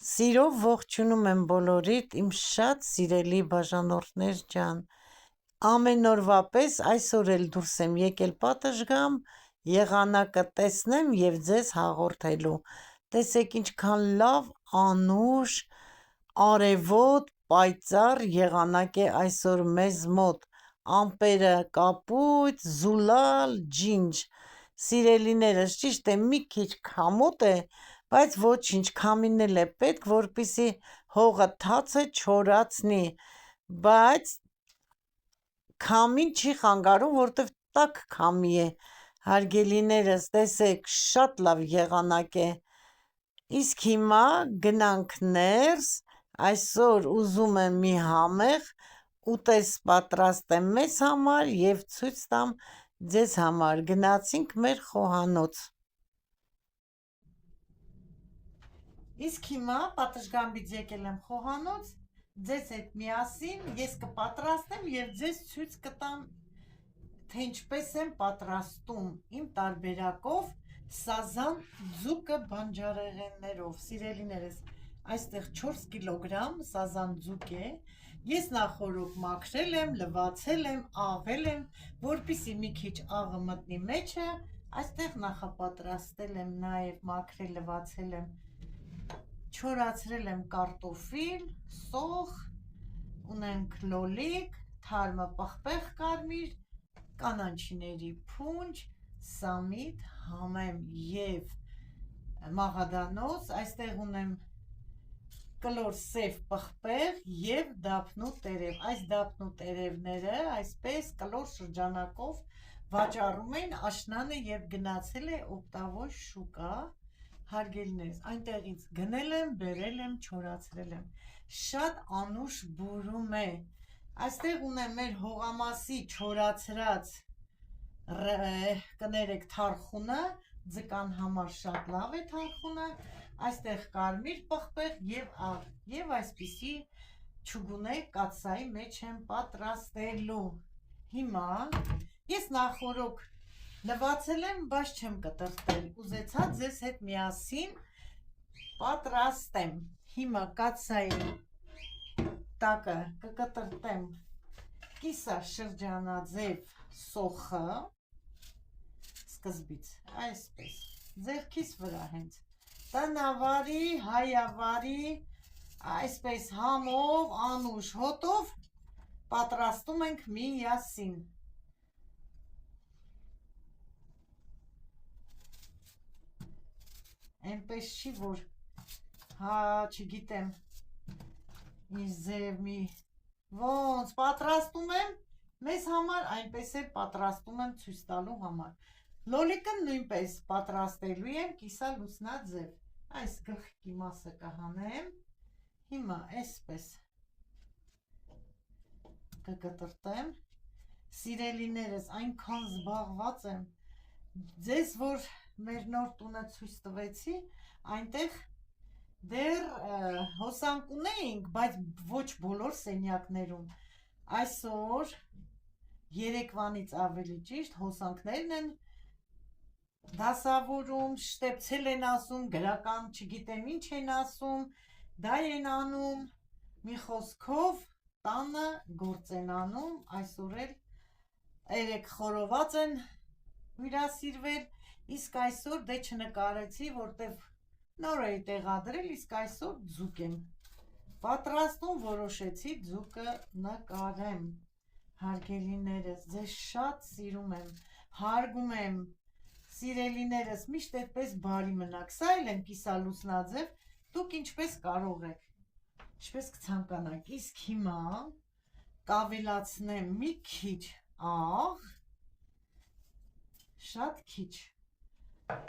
Սիրով ողջունում եմ բոլորիդ, իմ շատ սիրելի բաժանորդներ ջան։ Ամեն օրվա պես այսօր էլ դուրս եմ եկել պատշգամբ, եղանակը տեսնեմ եւ ձեզ հաղորդելու։ Տեսեք ինչքան լավ, անուշ, արևոտ, պայծառ եղանակ է այսօր մեզ մոտ։ Ամպերը կապույտ, զուլալ, ջինջ։ Սիրելիներս, ճիշտ է, մի քիչ քամոտ է, բայց ոչինչ, քամին էլ է պետք, որպեսզի հողը թացը չորացնի, բայց քամին չի խանգարում, որտեվ տաք քամի է։ Հարգելիներս, տեսեք, շատ լավ եղանակ է։ Իսկ հիմա գնանք ներս, այսօր ուզում եմ մի համեղ ուտես պատրաստեմ մեզ համար եւ ցույց տամ ձեզ համար։ Գնացինք մեր խոհանոց։ Իսկ հիմա պատշգամբից եկել եմ խոհանոց, ձեզ հետ միասին ես կպատրաստեմ եւ ձեզ ցույց կտամ, թե ինչպես եմ պատրաստում իմ տարբերակով սազան ձուկը բանջարեղեններով։ Սիրելիներս, այստեղ 4 կիլոգրամ սազան ձուկ է։ Ես նախորոք մաքրել եմ, լվացել եմ, աղել եմ, որպեսզի մի քիչ աղը մտնի մեջը, այստեղ նախապատրաստել եմ, նաև մաքրել, լվացել եմ, չորացրել եմ կարտոֆիլ, սոխ, ունենք լոլիկ, թարմը պղպեղ կարմիր, կանաչիների փունջ, սամիտ, համեմ եւ մաղադանոց, այստեղ ունեմ կլոր սև պղպեղ եւ դափնու տերև։ Այս դափնու տերևները այսպես կլոր շրջանակով վաճառում են աշնանը եւ գնացել է օգտավոր շուկա։ Հարգելիներս, այնտեղից գնել եմ, բերել եմ, չորացրել եմ։ Շատ անուշ բուրում է։ Այստեղ ունեմ մեր հողամասի չորացրած կներեք թարխունը, ձկան համար շատ լավ է թարխունը, այստեղ կարմիր պղպեղ եւ աղ, եւ այսպիսի չուգունե կաթսայի մեջ եմ պատրաստելու։ Հիմա ես նախորոք լվացել եմ, բայց չեմ կտրտել, ուզեցա ձեզ հետ միասին պատրաստեմ։ Հիմա կաթսայի տակը կկտրտեմ կիսաշրջանաձև սոխը, սկզբից այսպես ձեռքիս վրա հենց տնավարի, հայավարի, այսպես համով, անուշ հոտով պատրաստում ենք միասին։ Այնպես չի, որ չգիտեմ, ինչ ձև մի ոնց պատրաստում եմ մեզ համար, այնպես է պատրաստում եմ ցույց տալու համար։ Լոլիկը նույնպես պատրաստելու եմ կիսալուսնաձև։ Այս գլխի մասը կհանեմ, հիմա այսպես կկտրտեմ։ Սիրելիներս, այնքան զբաղված եմ, ձեզ որ մեր նոր տունը ցույց տվեցի, այնտեղ դեռ հոսանք ունեինք, բայց ոչ բոլոր սենյակներում։ Այսօր երեկվանից ավելի ճիշտ հոսանքներն են դասավորում, շտեպցել են ասում, գրական չգիտեմ ինչ են ասում, դա են անում, մի խոսքով տանը գործ են անում, այսօր էլ երեք խորոված են հյուրասիրվել, իսկ այսօր դե չնկարեցի, որտեվ նոր էի տեղադրել, իսկ այսօր ձուկ եմ պատրաստում, որոշեցի ձուկը նկարեմ։ Հարգելիներս, ձեզ շատ սիրում եմ, հարգում եմ, սիրելիներս, միշտ այդպես բարի մնաք։ Սա էլ եմ կիսալուսնաձև, դուք ինչպես կարող եք, ինչպես կցանկանաք։ Իսկ հիմա կավելացնեմ մի քիչ աղ, շատ քիչ,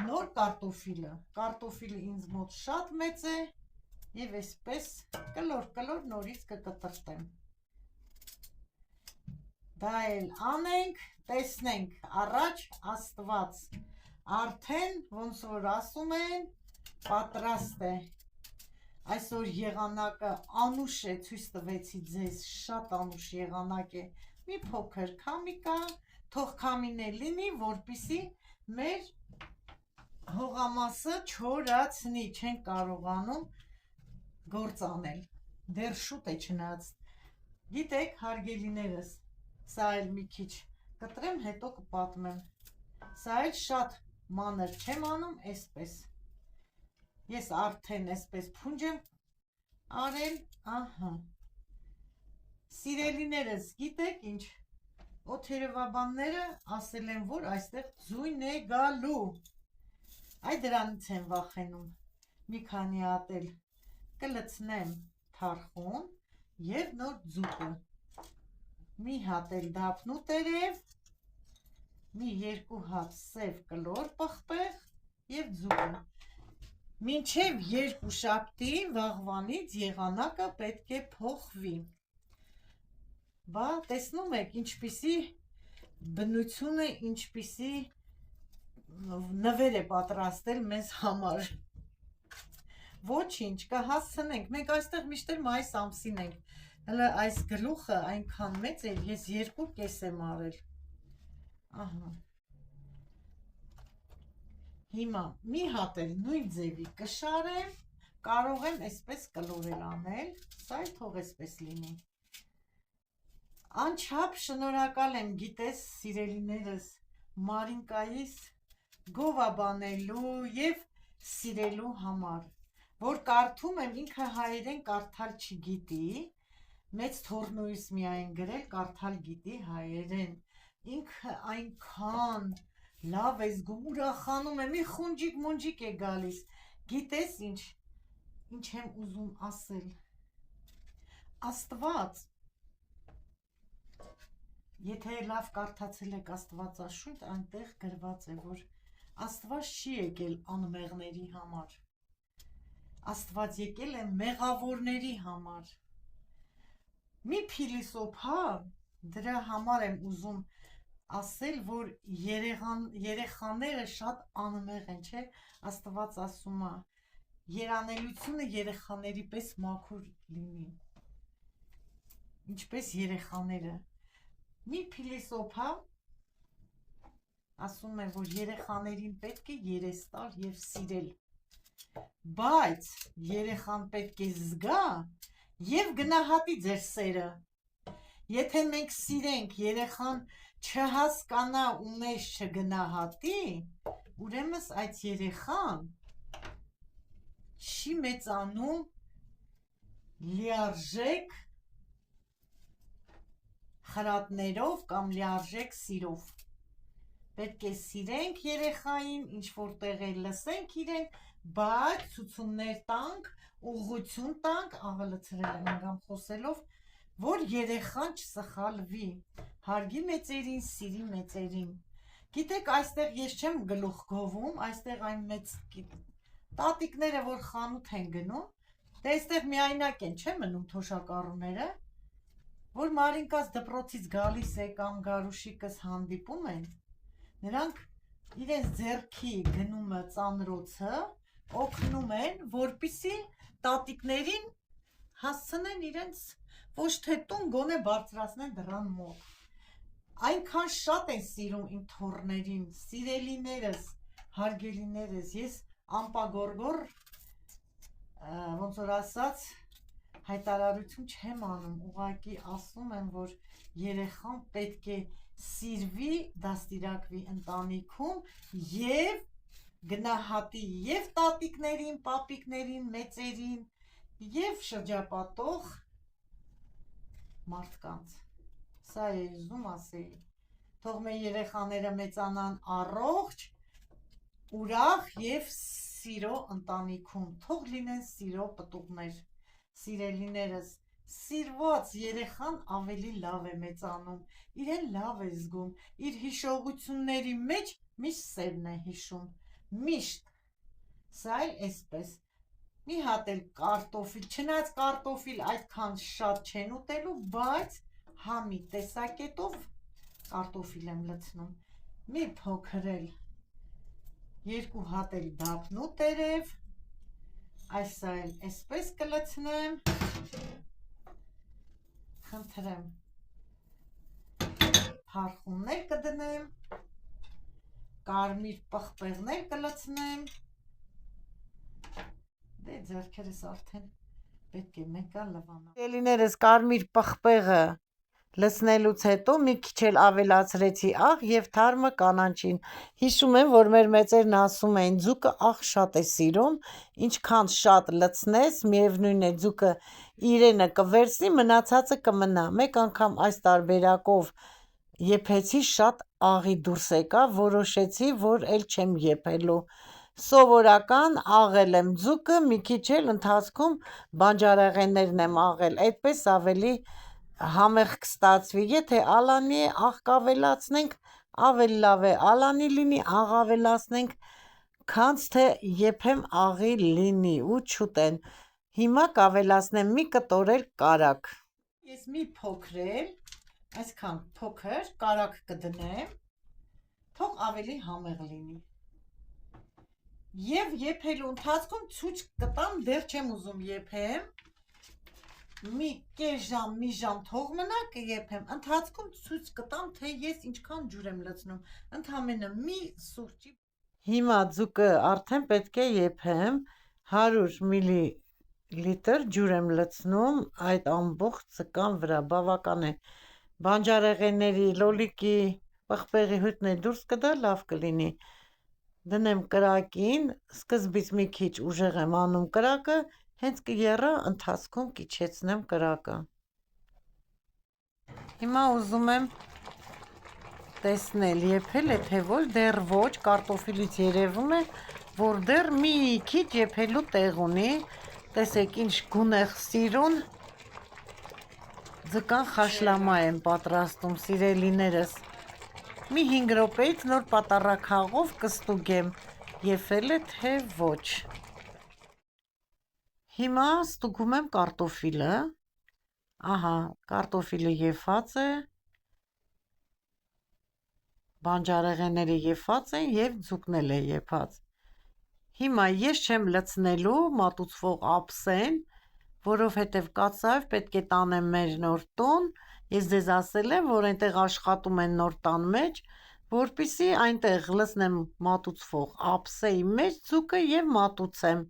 նոր կարտոֆիլը ինձ մոտ շատ մեծ է եւ այսպես կլոր նորից կկտրտեմ։ Դա էլ անենք, տեսնենք, առաջ Աստված, արդեն ոնց որ ասում են, պատրաստ է։ Այսօր եղանակը անուշ է, ցույց տվեցի ձեզ, շատ անուշ եղանակ է, մի փոքր քամի կա, թող քամին է լինի, որպեսզի մեր հողամասը չորացնի, չեն կարողանում գործ անել, դեռ շուտ է չնայած, գիտեք հարգելիներս, սա էլ մի քիչ կտրեմ, հետո կպատմեմ, սա էլ շատ մանր չեմ անում, այսպես, ես արդեն այսպես փունջ եմ արել, ահա, սիրելիներս, գիտեք ինչ, օթերևաբանները ասել են, որ այստեղ ձույն է գալու, այ դրանից եմ վախենում, մի քանի հատ էլ կլցնեմ թարխուն և նոր ձուկը, մի հատ էլ դափնու տերև, մի երկու հատ սև կլոր պղպեղ և ձուկը, մինչև երկու շաբթի վաղվանից եղանակը պետք է փոխվի, բա տեսնում եք ինչպիսի բնությունը, ինչպիսի նվեր է պատրաստել մեզ համար, ոչինչ, կհասցնենք, մենք այստեղ միշտ էլ մայիս ամսին ենք, հələ այս գլուխը այնքան մեծ էր, ես 2,5 եմ արել, ահա, հիմա մի հատ էլ նույն ձևի կշարեմ, կարող եմ այսպես կլորել անել, սա էլ թող այսպես լինի, անչափ շնորհակալ եմ, գիտես սիրելիներս, Մարինկայիս գովաբանելու և սիրելու համար, որ կարդում եմ, ինքը հայերեն կարդալ չգիտի, մեծ թոռնուիս միայն գրել, կարդալ գիտի հայերեն, ինքը այնքան լավ է զգում, ուրախանում է, մի խունջիկ-մունջիկ է գալիս, գիտես ինչ եմ ուզում ասել, Աստված, եթե լավ կարդացել եք Աստվածաշունչ, այնտեղ գրված է, որ Աստված չի եկել անմեղների համար, Աստված եկել է մեղավորների համար, մի փիլիսոփա, դրա համար եմ ուզում ասել, որ երեխաները շատ անմեղ են, չէ, Աստված ասում է, երանելությունը երեխաների պես մաքուր լինի, ինչպես երեխաները, մի փիլիսոփա ասում է, որ երեխաներին պետք է երես տալ և սիրել, բայց երեխան պետք է զգա և գնահատի ձեր սերը, եթե մենք սիրենք, երեխան չհասկանա ու մեզ չգնահատի, ուրեմն այդ երեխան չի մեծանում լիարժեք խրատներով կամ լիարժեք սիրով, պետք է սիրենք երեխային, ինչ-որ տեղ է լսենք իրեն, բայց ցուցումներ տանք, ուղղություն տանք, աղալցրել եմ անգամ խոսելով, որ երեխան չսխալվի, հարգի մեծերին, սիրի մեծերին, գիտեք այստեղ ես չեմ գլուխ գովում, այստեղ այն մեծ տատիկները, որ խանութ են գնում, դե այստեղ միայնակ են, չէ մնում թոշակառուները, որ Մարինկաս դպրոցից գալիս է կամ Գարուշիկս հանդիպում են, նրանք իրենց ձեռքի գնումը ծանրոցը օգնում են, որպիսի տատիկներին հասցնեն իրենց ոչ թե տուն գոնե բարձրացնեն դռան մոտ, այնքան շատ են սիրում իմ թոռներին, սիրելիներս, հարգելիներս, ես անպագորգոր, ոնց որ ասած, հայտարարություն չեմ անում, ուղղակի ասում եմ, որ երեխան պետք է սիրվի, դաստիարակվի ընտանիքում և գնահատի և տատիկներին, պապիկներին, մեծերին և շրջապատող մարդկանց, սա է ուզում ասեի, թող մեր երեխաները մեծանան առողջ, ուրախ և սիրո ընտանիքում, թող լինեն սիրո պտուղներ, սիրելիներս, սիրված երեխան ավելի լավ է մեծանում, իրեն լավ է զգում, իր հիշողությունների մեջ միշտ սերն է հիշում, միշտ, սա էլ այսպես, մի հատ էլ կարտոֆիլ, չնայած կարտոֆիլ այդքան շատ չեն ուտելու, բայց համի տեսակետով կարտոֆիլ եմ լցնում, մի փոքր էլ, 2 հատ էլ դափնու տերև, այսա էլ այսպես կլցնեմ, խնդրեմ, թարխուններ կդնեմ, կարմիր պղպեղներ կլցնեմ, դե ձեռքերս արդեն Պետք է մեկը լվանա։ Սիրելիներս կարմիր պղպեղը լցնելուց հետո մի քիչ էլ ավելացրեցի աղ եւ թարմը կանաչին։ Հիշում եմ, որ մեր մեծերն ասում էին ձուկը աղ շատ է սիրում, ինչքան շատ լցնես, միևնույն է ձուկը իրենը կվերցնի, մնացածը կմնա։ Մեկ անգամ այս տարբերակով եփեցի, շատ աղի դուրս եկա, որոշեցի, որ էլ չեմ եփելու։ Սովորական աղել եմ ձուկը, մի քիչ էլ ընթացքում բանջարեղեններն եմ աղել, այդպես ավելի համեղ կստացվի։ Եթե ալանի է աղ կավելացնենք, ավելի լավ է, ալանի լինի աղ ավելացնենք, քանց թե եփեմ աղի լինի ու չուտեն։ Հիմա կավելացնեմ մի կտոր կարագ։ Ես մի փոքրել, այսքան փոքր կարագ կդնեմ, թող ավելի համեղ լինի։ Եվ եփելու ընթացքում ցույց կտամ, դեռ չեմ ուզում եփեմ, մի կես ժամ, մի ժամ թող մնա կեփեմ, ընթացքում ցույց կտամ, թե ես ինչքան ջուր եմ լցնում, ընդամենը մի սուրճի։ Հիմա ձուկը արդեն պետք է եփեմ, 100 մլ ջուր եմ լցնում այդ ամբողջ ձկան վրա, բավական է։ Բանջարեղենների, լոլիկի, պղպեղի հյութն դուրս կդա, լավ կլինի։ Դնեմ կրակին, սկզբից մի քիչ ուժեղ եմ անում կրակը, հենց կեռա, ընթացքում կիչեցնեմ կրակը։ Հիմա ուզում եմ տեսնել, եփել է թե ոչ, դեռ ոչ, կարտոֆիլից երևում է, որ դեռ մի քիչ եփելու տեղ ունի։ Տեսեք ինչ գունեղ սիրուն ձկան խաշլամա եմ պատրաստում, սիրելիներս։ Մի 5 րոպեից նոր պատառաքաղով կստուգեմ, եփել է թե ոչ։ Հիմա ստուգում եմ կարտոֆիլը։ Ահա, կարտոֆիլը եփած է, բանջարեղենները եփած են եւ ձուկն էլ է եփած։ Հիմա ես չեմ լցնելու մատուցվող ափսեն, որովհետև կաթսայով պետք է տանեմ մեր նոր տուն։ Ես ձեզ ասել եմ, որ այնտեղ աշխատում են նոր տան մեջ, որպեսզի այնտեղ լցնեմ մատուցվող ափսեի մեջ ձուկը եւ մատուցեմ։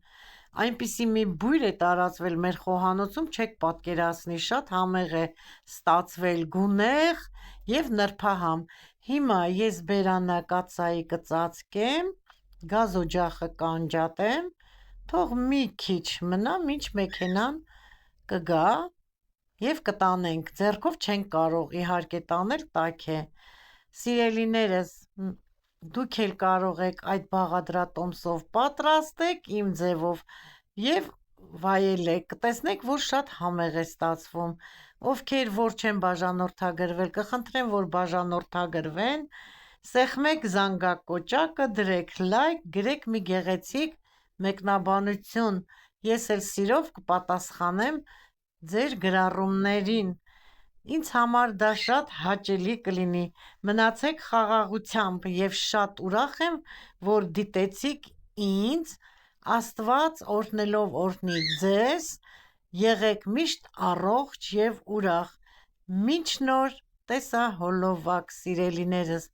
Այնպիսի մի բույր է տարածվել մեր խոհանոցում, չեք պատկերացնի, շատ համեղ է ստացվել, գունեղ եւ նրբահամ։ Հիմա ես բերանակացայի կծածկեմ, գազօջախը կանջատեմ, թող մի քիչ մնա, մինչ մեքենան կգա եւ կտանենք, ձեռքով չենք կարող իհարկե տանել, տաք է։ Սիրելիներս, դուք էլ կարող եք այդ բաղադրատոմսով պատրաստեք իմ ձևով եւ վայելեք, կտեսնեք, որ շատ համեղ է ստացվում։ Ովքեր որ չեն բաժանորդագրվել, կխնդրեմ, որ բաժանորդագրվեն, սեղմեք զանգակոճակը, դրեք լայք, գրեք մի գեղեցիկ մեկնաբանություն, ես էլ սիրով կպատասխանեմ ձեր գրառումներին, ինձ համար դա շատ հաճելի կլինի։ Մնացեք խաղաղությամբ եւ շատ ուրախ եմ, որ դիտեցիք ինձ, Աստված օրհնելով օրհնի ձեզ, եղեք միշտ առողջ եւ ուրախ։ Մինչ նոր տեսահոլովակ, սիրելիներս,